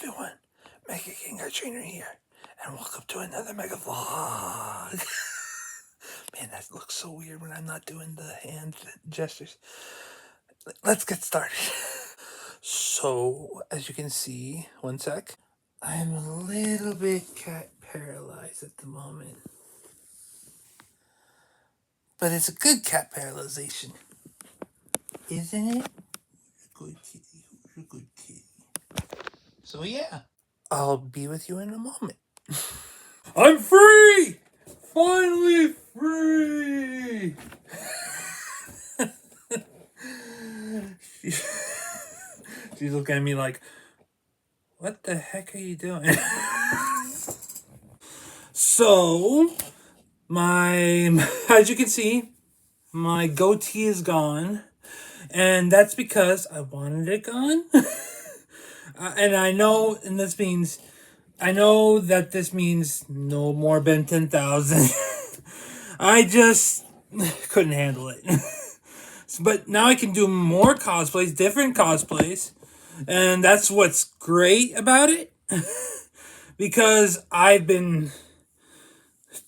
everyone, Mega King our trainer here, and welcome to another mega vlog. Man, that looks so weird when I'm not doing the hand gestures. Let's get started. So, as you can see, one sec, I'm a little bit cat paralyzed at the moment. But it's a good cat paralyzation. Isn't it? Good kitty. You're a good kitty. So yeah, I'll be with you in a moment. I'm free! Finally free! She's looking at me like, what the heck are you doing? So, as you can see, my goatee is gone. And that's because I wanted it gone. And I know that this means no more Ben 10,000. I just couldn't handle it. But now I can do more cosplays, different cosplays. And that's what's great about it. Because I've been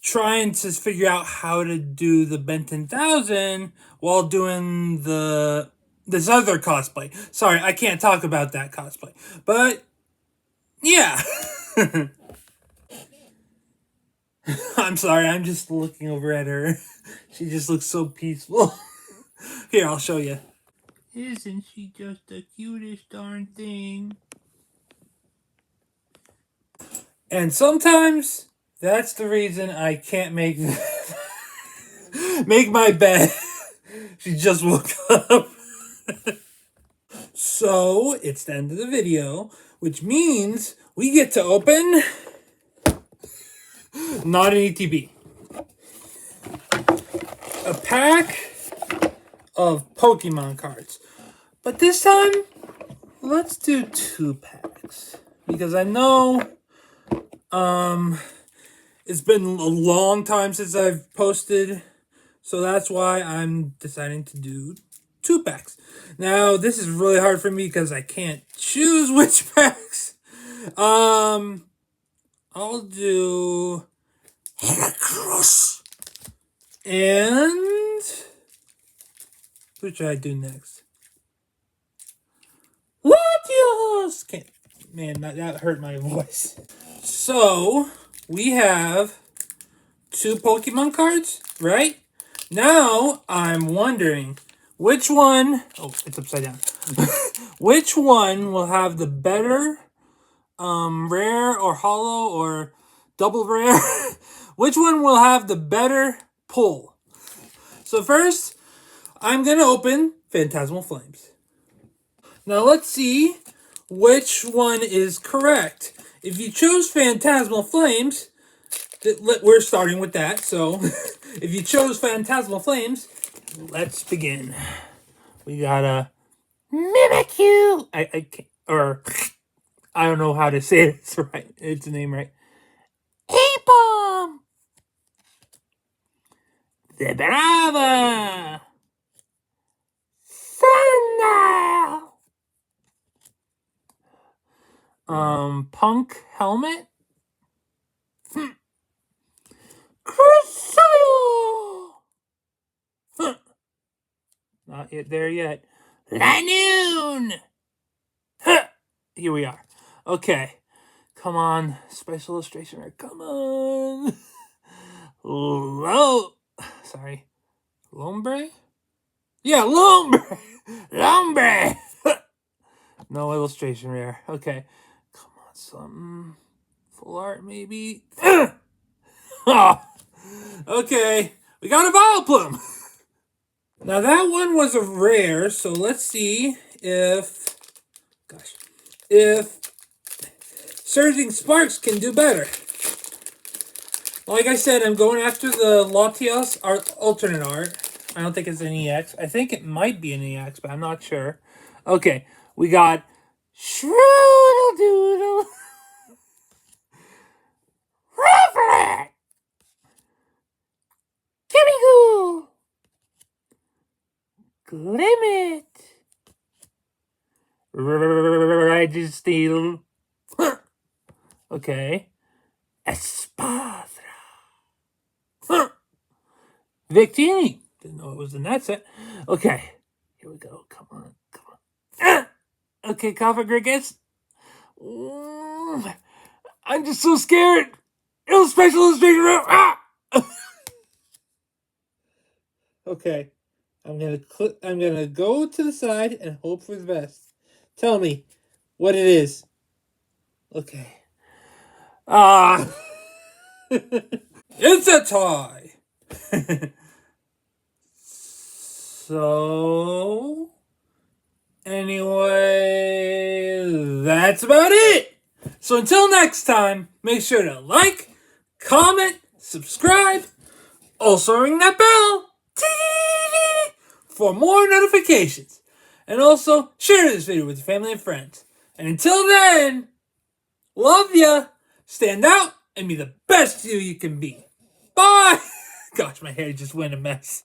trying to figure out how to do the Ben 10,000 while doing this other cosplay. Sorry, I can't talk about that cosplay. But, yeah. I'm sorry, I'm just looking over at her. She just looks so peaceful. Here, I'll show you. Isn't she just the cutest darn thing? And sometimes that's the reason I can't make my bed. She just woke up. So, it's the end of the video, which means we get to open not an ETB. A pack of Pokemon cards. But this time, let's do 2 packs. Because I know it's been a long time since I've posted. So that's why I'm deciding to do 2 packs. Now, this is really hard for me because I can't choose which packs. I'll do Heracross. And who should I do next? Latios! Can't, man, that hurt my voice. So, we have 2 Pokemon cards, right? Now, I'm wondering which one... Oh, it's upside down. Which one will have the better rare or holo or double rare? Which one will have the better pull? So first, I'm going to open Phantasmal Flames. Now let's see which one is correct. If you chose Phantasmal Flames, we're starting with that. So if you chose Phantasmal Flames, let's begin. We got a Mimikyu. I can't, or I don't know how to say it. It's the name right. Apom. The Brava. Sundial. Punk Helmet. Crusader. Not yet there yet. Lanoon. Here we are. Okay. Come on. Special illustration. Come on. Sorry. Lombre? Yeah, Lombre. Lombre. No illustration rare. Okay. Come on, something. Full art, maybe. Okay. We got a Vileplume. Now, that one was a rare, so let's see if Surging Sparks can do better. Like I said, I'm going after the Latios alternate art. I don't think it's an EX. I think it might be an EX, but I'm not sure. Okay, we got Shroodle Doodle. Rufflet. Kimigoo. Glimmet. Registeel. Okay. Espadra. Huh. Victini. Didn't know it was in that set. Okay. Here we go. Come on. Come on. Ah! Okay, Coffer Crickets. I'm just so scared. Special illustration. Ah! Okay. I'm gonna go to the side and hope for the best. Tell me what it is. Okay. Ah. It's a tie. So anyway, that's about it. So until next time, make sure to like, comment, subscribe, also ring that bell for more notifications. And also share this video with your family and friends. And until then, love ya, stand out, and be the best you can be. Bye! Gosh, my hair just went a mess.